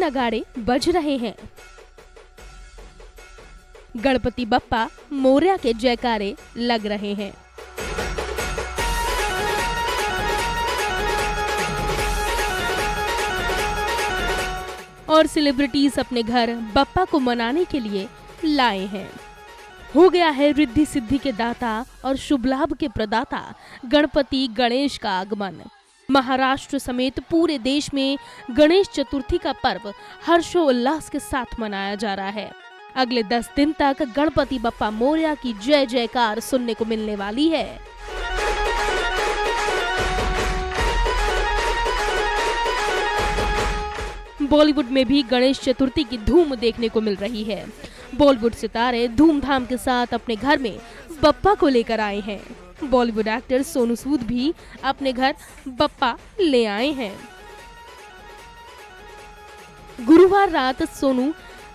नगाड़े बज रहे हैं। गणपति बप्पा मोरया के जयकारे लग रहे हैं। और सेलिब्रिटीज अपने घर बप्पा को मनाने के लिए लाए हैं। हो गया है रिद्धि सिद्धि के दाता और शुभ लाभ के प्रदाता गणपति गणेश का आगमन। महाराष्ट्र समेत पूरे देश में गणेश चतुर्थी का पर्व हर्षोल्लास के साथ मनाया जा रहा है। अगले 10 दिन तक गणपति बप्पा मोरया की जय जयकार सुनने को मिलने वाली है। बॉलीवुड में भी गणेश चतुर्थी की धूम देखने को मिल रही है। बॉलीवुड सितारे धूमधाम के साथ अपने घर में बप्पा को लेकर आए हैं। बॉलीवुड एक्टर सोनू सूद भी अपने घर बप्पा ले आए हैं। गुरुवार रात सोनू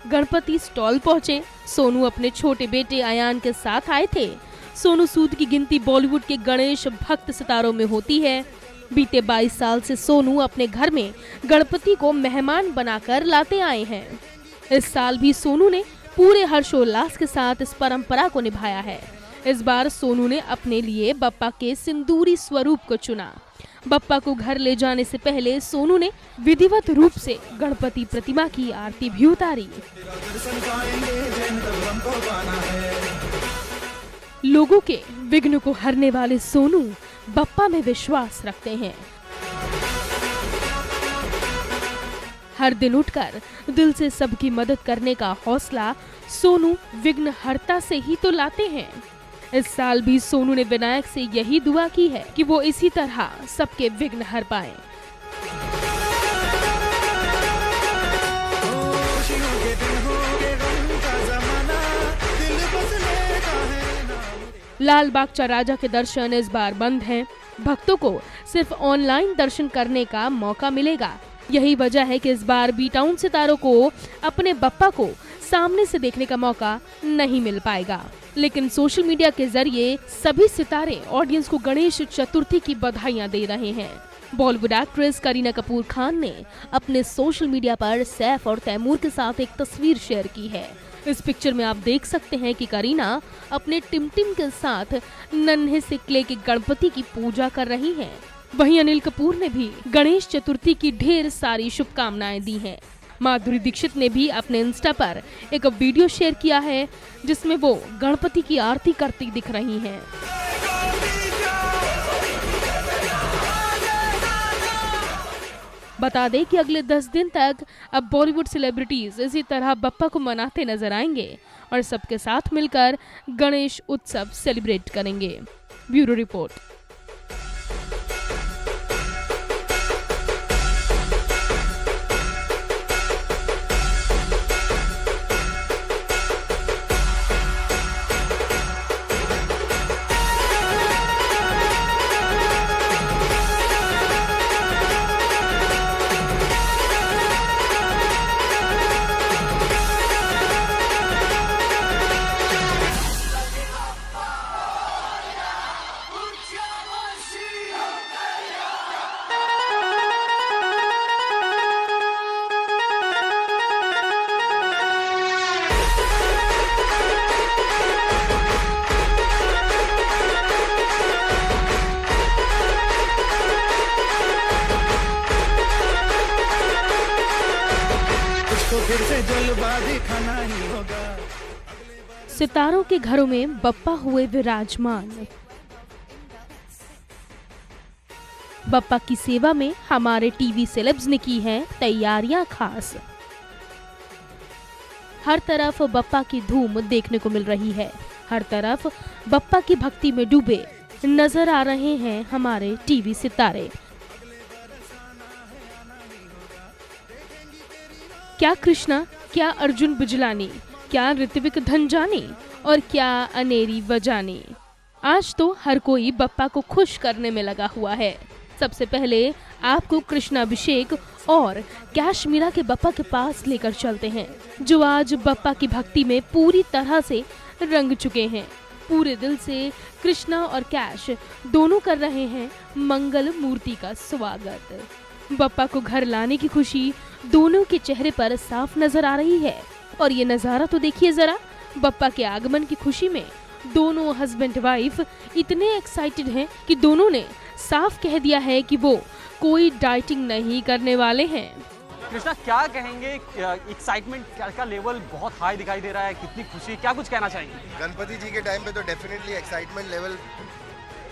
गणपति स्टॉल पहुंचे। सोनू अपने छोटे बेटे अयान के साथ आए थे। सोनू सूद की गिनती बॉलीवुड के गणेश भक्त सितारों में होती है। बीते 22 साल से सोनू अपने घर में गणपति को मेहमान बनाकर लाते आए हैं। इस साल भी सोनू ने पूरे हर्षोल्लास के साथ इस परंपरा को निभाया है। इस बार सोनू ने अपने लिए बप्पा के सिंदूरी स्वरूप को चुना। बप्पा को घर ले जाने से पहले सोनू ने विधिवत रूप से गणपति प्रतिमा की आरती भी उतारी। लोगों के विघ्न को हरने वाले सोनू बप्पा में विश्वास रखते हैं। हर दिन उठकर दिल से सबकी मदद करने का हौसला सोनू विघ्न हरता से ही तो लाते हैं। इस साल भी सोनू ने विनायक से यही दुआ की है कि वो इसी तरह सबके विघ्न हर पाएं। लाल बाग चाराजा के दर्शन इस बार बंद हैं। भक्तों को सिर्फ ऑनलाइन दर्शन करने का मौका मिलेगा। यही वजह है कि इस बार बी टाउन सितारों को अपने बप्पा को सामने से देखने का मौका नहीं मिल पाएगा। लेकिन सोशल मीडिया के जरिए सभी सितारे ऑडियंस को गणेश चतुर्थी की बधाइयां दे रहे हैं। बॉलीवुड एक्ट्रेस करीना कपूर खान ने अपने सोशल मीडिया पर सैफ और तैमूर के साथ एक तस्वीर शेयर की है। इस पिक्चर में आप देख सकते हैं कि करीना अपने टिमटिम के साथ नन्हे से क्ले के गणपति की पूजा कर रही हैं। वहीं अनिल कपूर ने भी गणेश चतुर्थी की ढेर सारी शुभकामनाएं दी हैं। माधुरी दीक्षित ने भी अपने इंस्टा पर एक वीडियो शेयर किया है जिसमें वो गणपति की आरती करती दिख रही हैं। बता दें कि अगले 10 दिन तक अब बॉलीवुड सेलिब्रिटीज इसी तरह बप्पा को मनाते नजर आएंगे और सबके साथ मिलकर गणेश उत्सव सेलिब्रेट करेंगे। Bureau report. तो फिर से जल्दबाजी खाना ही होगा। सितारों के घरों में बप्पा हुए विराजमान। बप्पा की सेवा में हमारे टीवी सेलेब्स ने की हैं तैयारियां खास। हर तरफ बप्पा की धूम देखने को मिल रही है। हर तरफ बप्पा की भक्ति में डूबे नजर आ रहे हैं हमारे टीवी सितारे। क्या कृष्णा, क्या अर्जुन बिजलानी, क्या ऋत्विक धनजानी और क्या अनेरी वजानी। आज तो हर कोई बप्पा को खुश करने में लगा हुआ है। सबसे पहले आपको कृष्णाभिषेक और कैशमीरा के बप्पा के पास लेकर चलते हैं, जो आज बप्पा की भक्ति में पूरी तरह से रंग चुके हैं। पूरे दिल से कृष्णा और कैश दोनों कर रहे हैं मंगल मूर्ति का स्वागत। बप्पा को घर लाने की खुशी दोनों के चेहरे पर साफ नजर आ रही है। और ये नजारा तो देखिए जरा, बप्पा के आगमन की खुशी में दोनों हस्बैंड वाइफ इतने एक्साइटेड हैं कि दोनों ने साफ कह दिया है कि वो कोई डाइटिंग नहीं करने वाले हैं। कृष्णा, क्या कहेंगे? एक्साइटमेंट का लेवल बहुत हाई दिखाई दे रहा है, कितनी खुशी, क्या कुछ कहना चाहेंगे? गणपति जी के टाइम पे तो डेफिनेटली एक्साइटमेंट लेवल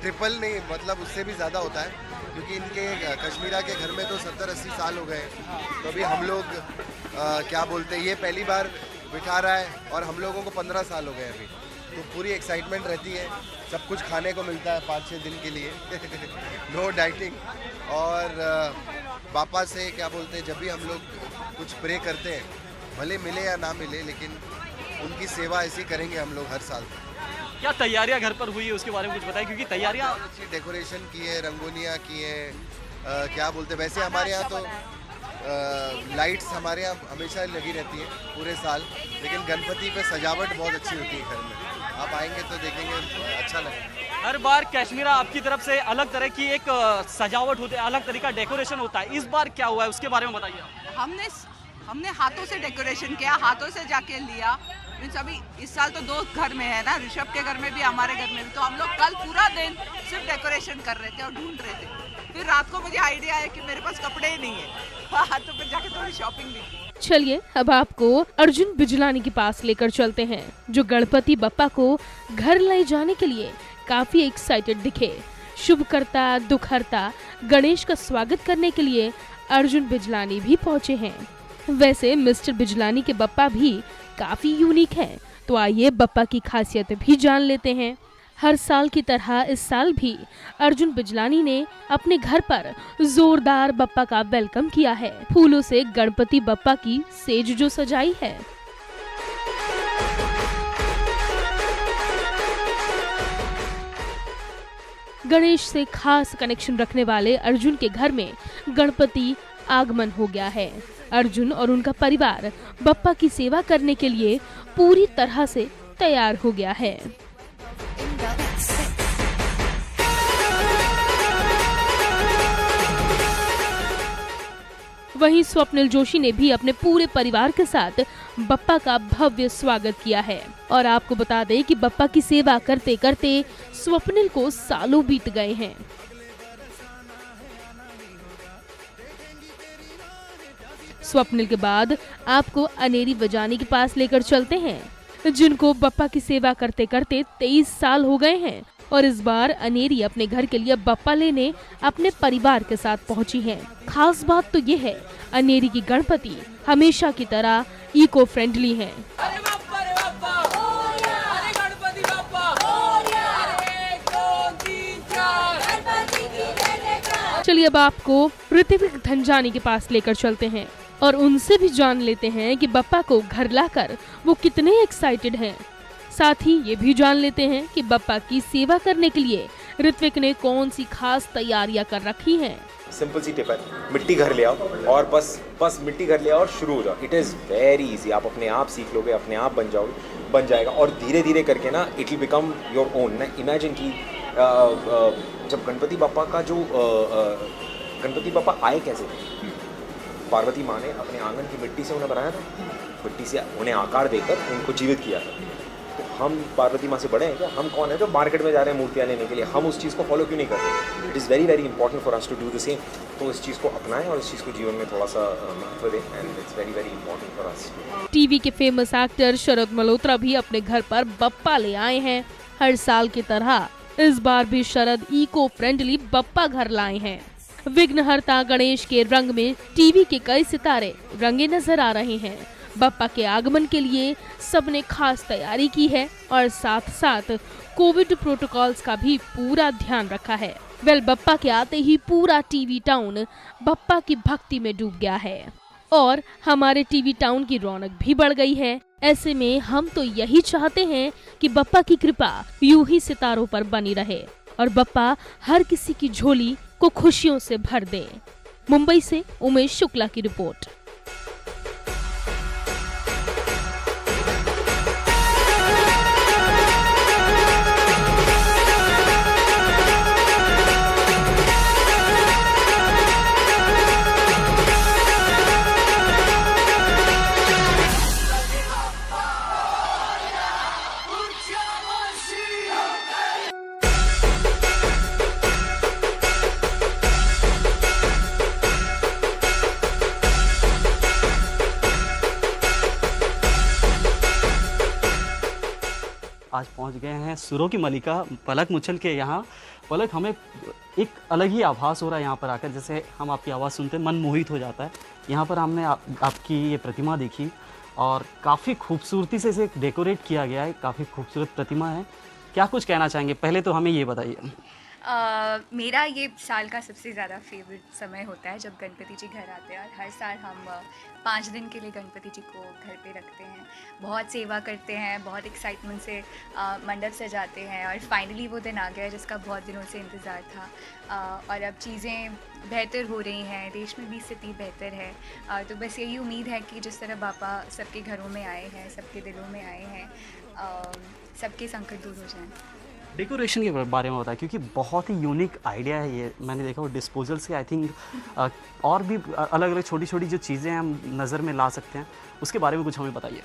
ट्रिपल नहीं, मतलब उससे भी ज़्यादा होता है, क्योंकि इनके कश्मीरा के घर में तो 70-80 साल हो गए हैं। तो अभी हम लोग क्या बोलते हैं, ये पहली बार बिठा रहा है और हम लोगों को 15 साल हो गए अभी, तो पूरी एक्साइटमेंट रहती है। सब कुछ खाने को मिलता है 5-6 दिन के लिए नो डाइटिंग। और पापा से क्या बोलते हैं, जब भी हम लोग कुछ प्रे करते हैं, भले मिले या ना मिले, लेकिन उनकी सेवा ऐसी करेंगे हम लोग हर साल। क्या तैयारियां घर पर हुई है उसके बारे में कुछ बताएं, क्योंकि तैयारियां अच्छी डेकोरेशन की है, रंगोलियाँ की है, क्या बोलते हैं, वैसे हमारे यहाँ तो लाइट्स हमारे यहाँ हमेशा लगी रहती है पूरे साल, लेकिन गणपति पे सजावट बहुत अच्छी होती है घर में। आप आएंगे तो देखेंगे, अच्छा लगेगा। हर बार कश्मीरा आपकी तरफ से अलग तरह की एक सजावट होती है, अलग तरीका डेकोरेशन होता है, इस बार क्या हुआ है उसके बारे में बताइए। हमने हाथों से डेकोरेशन किया, हाथों से जाके लिया। मीन्स अभी इस साल तो 2 घर में है ना, ऋषभ के घर में भी, हमारे घर में भी, तो हम लोग कल पूरा दिन सिर्फ डेकोरेशन कर रहे थे और ढूंढ रहे थे। फिर रात को मुझे आइडिया आया कि मेरे पास कपड़े ही नहीं है, तो फिर जाके थोड़ी शॉपिंग भी की। चलिए अब आपको अर्जुन बिजलानी के पास लेकर चलते हैं, जो गणपति बप्पा को घर ले जाने के लिए काफी एक्साइटेड दिखे। शुभकर्ता दुखहर्ता गणेश का स्वागत करने के लिए अर्जुन बिजलानी भी पहुंचे हैं। वैसे मिस्टर बिजलानी के बप्पा भी काफी यूनिक हैं, तो आइए बप्पा की खासियत भी जान लेते हैं। हर साल की तरह इस साल भी अर्जुन बिजलानी ने अपने घर पर जोरदार बप्पा का वेलकम किया है। फूलों से गणपति बप्पा की सेज जो सजाई है। गणेश से खास कनेक्शन रखने वाले अर्जुन के घर में गणपति आगमन हो गया है। अर्जुन और उनका परिवार बप्पा की सेवा करने के लिए पूरी तरह से तैयार हो गया है। वहीं स्वप्निल जोशी ने भी अपने पूरे परिवार के साथ बप्पा का भव्य स्वागत किया है। और आपको बता दें कि बप्पा की सेवा करते करते स्वप्निल को सालों बीत गए हैं। स्वप्निल के बाद आपको अनेरी वजानी के पास लेकर चलते हैं, जिनको बप्पा की सेवा करते करते 23 साल हो गए हैं। और इस बार अनेरी अपने घर के लिए बप्पा लेने अपने परिवार के साथ पहुंची हैं। खास बात तो ये है, अनेरी की गणपति हमेशा की तरह इको फ्रेंडली हैं। चलिए अब आपको ऋत्विक धनजानी के पास लेकर चलते हैं और उनसे भी जान लेते हैं कि बप्पा को घर लाकर वो कितने एक्साइटेड हैं। साथ ही ये भी जान लेते हैं कि बप्पा की सेवा करने के लिए ऋत्विक ने कौन सी खास तैयारियां कर रखी हैं। सिंपल सी टिप है, मिट्टी घर ले आओ और बस मिट्टी घर ले आओ और शुरू हो जाओ। इट इज़ वेरी इजी, आप अपने आप सीख लोगे, अपने आप बन जाएगा और धीरे धीरे करके ना it will become your own. ना इमेजिन कि जब गणपति बापा का जो गणपति बापा आए कैसे थे, पार्वती माँ ने अपने आंगन की मिट्टी से उन्हें बनाया था, मिट्टी से उन्हें आकार देकर उनको जीवित किया था। तो हम पार्वती माँ से बड़े हैं क्या? हम कौन है जो मार्केट में जा रहे हैं मूर्तियाँ लेने के लिए? हम उस चीज़ को फॉलो क्यों नहीं कर रहे? It is very very important for us to do the same. तो इस चीज़ को अपनाएं और इस चीज़ को जीवन में थोड़ा सा महत्व दें, and it's very very important for us. TV के फेमस एक्टर शरद मल्होत्रा भी अपने घर पर बप्पा ले आए हैं। हर साल की तरह इस बार भी शरद इको फ्रेंडली बप्पा घर लाए हैं। विघ्नहर्ता गणेश के रंग में टीवी के कई सितारे रंगे नजर आ रहे हैं। बप्पा के आगमन के लिए सबने खास तैयारी की है और साथ साथ कोविड प्रोटोकॉल्स का भी पूरा ध्यान रखा है। बप्पा के आते ही पूरा टीवी टाउन बप्पा की भक्ति में डूब गया है और हमारे टीवी टाउन की रौनक भी बढ़ गई है। ऐसे में हम तो यही चाहते हैं कि बप्पा की कृपा यूं ही सितारों पर बनी रहे और बप्पा हर किसी की झोली को खुशियों से भर दे। मुंबई से उमेश शुक्ला की रिपोर्ट। आज पहुंच गए हैं सुरों की मलिका पलक मुचल के यहाँ। पलक, हमें एक अलग ही आभास हो रहा है यहाँ पर आकर, जैसे हम आपकी आवाज़ सुनते मन मोहित हो जाता है। यहाँ पर हमने आपकी ये प्रतिमा देखी और काफ़ी खूबसूरती से इसे डेकोरेट किया गया है, काफ़ी खूबसूरत प्रतिमा है। क्या कुछ कहना चाहेंगे? पहले तो हमें ये बताइए। मेरा ये साल का सबसे ज़्यादा फेवरेट समय होता है जब गणपति जी घर आते हैं, और हर साल हम 5 दिन के लिए गणपति जी को घर पे रखते हैं, बहुत सेवा करते हैं, बहुत एक्साइटमेंट से मंडप सजाते हैं, और फाइनली वो दिन आ गया जिसका बहुत दिनों से इंतज़ार था। और अब चीज़ें बेहतर हो रही हैं, देश में भी स्थिति बेहतर है, तो बस यही उम्मीद है कि जिस तरह बापा सबके घरों में आए हैं, सबके दिलों में आए हैं, सबके संकट दूर हो जाएं। डेकोरेशन के बारे में बताया, क्योंकि बहुत ही यूनिक आइडिया है ये। मैंने देखा वो डिस्पोजल से आई थिंक और भी अलग अलग छोटी छोटी जो चीज़ें हम नज़र में ला सकते हैं, उसके बारे में कुछ हमें बताइए।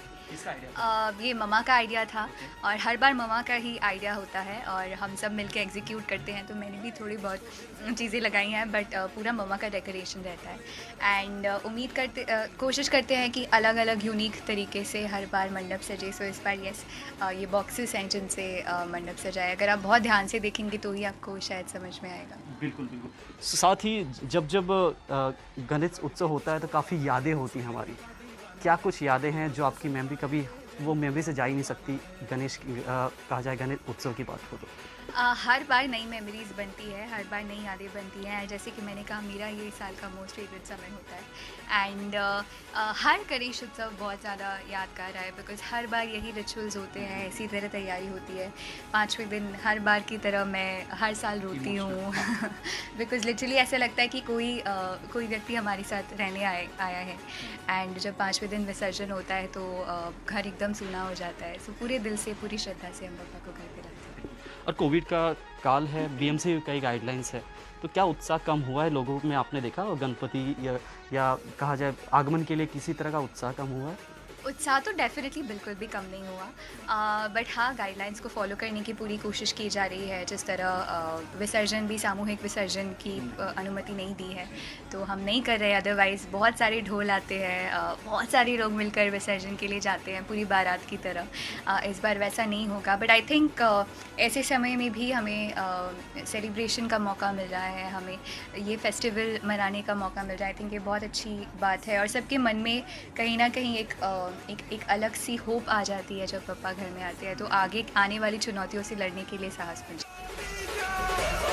ये ममा का आइडिया था, और हर बार ममा का ही आइडिया होता है और हम सब मिलके एग्जीक्यूट करते हैं, तो मैंने भी थोड़ी बहुत चीज़ें लगाई हैं, बट पूरा ममा का डेकोरेशन रहता है। एंड उम्मीद करते कोशिश करते हैं कि अलग अलग यूनिक तरीके से हर बार मंडप सजे। सो इस बार यस, ये बॉक्सेस हैं जिनसे मंडप सजाए। अगर आप बहुत ध्यान से देखेंगे तो ही आपको शायद समझ में आएगा। बिल्कुल बिल्कुल। साथ ही जब गणेश उत्सव होता है तो काफ़ी यादें होती हैं हमारी। क्या कुछ यादें हैं जो आपकी मेमोरी कभी वो मेमोरी से जा ही नहीं सकती, गणेश की कहा जाए गणेश उत्सव की बात हो तो? हर बार नई मेमोरीज बनती है, हर बार नई यादें बनती हैं। जैसे कि मैंने कहा, मेरा ये साल का मोस्ट फेवरेट समय होता है। एंड हर गणेश उत्सव बहुत ज़्यादा यादगार है, बिकॉज़ हर बार यही रिचुअल्स होते हैं, इसी तरह तैयारी होती है। 5वें दिन हर बार की तरह मैं हर साल रोती हूँ बिकॉज़ लिटरली ऐसा लगता है कि कोई व्यक्ति हमारे साथ रहने आया है। एंड जब 5वें दिन विसर्जन होता है तो घर एकदम सूना हो जाता है। सो पूरे दिल से, पूरी श्रद्धा से हम पापा को घर पे रखते हैं। और कोविड का काल है, बीएमसी की कई गाइडलाइंस है, तो क्या उत्साह कम हुआ है लोगों में? आपने देखा गणपति या कहा जाए आगमन के लिए किसी तरह का उत्साह कम हुआ है? उत्साह तो डेफिनेटली बिल्कुल भी कम नहीं हुआ, बट हाँ, गाइडलाइंस को फॉलो करने की पूरी कोशिश की जा रही है। जिस तरह विसर्जन भी, सामूहिक विसर्जन की अनुमति नहीं दी है, तो हम नहीं कर रहे। अदरवाइज़ बहुत सारे ढोल आते हैं, बहुत सारे लोग मिलकर विसर्जन के लिए जाते हैं, पूरी बारात की तरह। इस बार वैसा नहीं होगा, बट आई थिंक ऐसे समय में भी हमें सेलिब्रेशन का मौका मिल रहा है, हमें ये फेस्टिवल मनाने का मौका मिल रहा है। आई थिंक ये बहुत अच्छी बात है, और सबके मन में कहीं ना कहीं एक अलग सी होप आ जाती है जब पापा घर में आते हैं, तो आगे आने वाली चुनौतियों से लड़ने के लिए साहस बन जाता है।